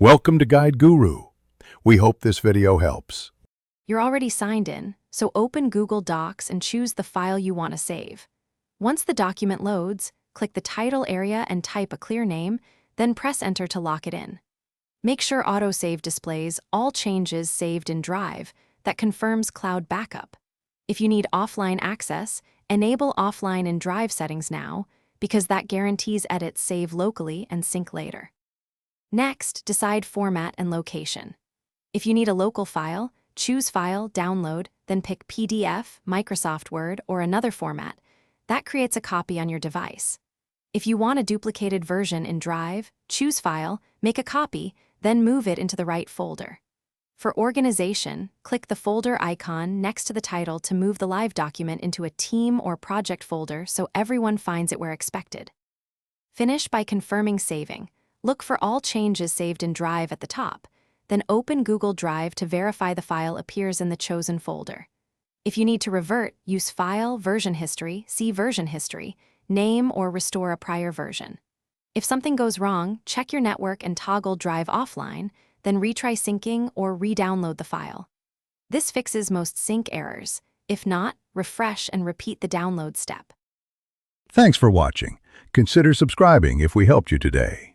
Welcome to Guide Guru. We hope this video helps. You're already signed in, so open Google Docs and choose the file you want to save. Once the document loads, click the title area and type a clear name, then press Enter to lock it in. Make sure autosave displays all changes saved in Drive. That confirms cloud backup. If you need offline access, enable offline in Drive settings now, because that guarantees edits save locally and sync later. Next, decide format and location. If you need a local file, choose File, Download, then pick PDF, Microsoft Word, or another format. That creates a copy on your device. If you want a duplicated version in Drive, choose File, make a copy, then move it into the right folder. For organization, click the folder icon next to the title to move the live document into a team or project folder so everyone finds it where expected. Finish by confirming saving. Look for all changes saved in Drive at the top, then open Google Drive to verify the file appears in the chosen folder. If you need to revert, use File, Version History, see Version History, name or restore a prior version. If something goes wrong, check your network and toggle Drive offline, then retry syncing or re-download the file. This fixes most sync errors. If not, refresh and repeat the download step. Thanks for watching. Consider subscribing if we helped you today.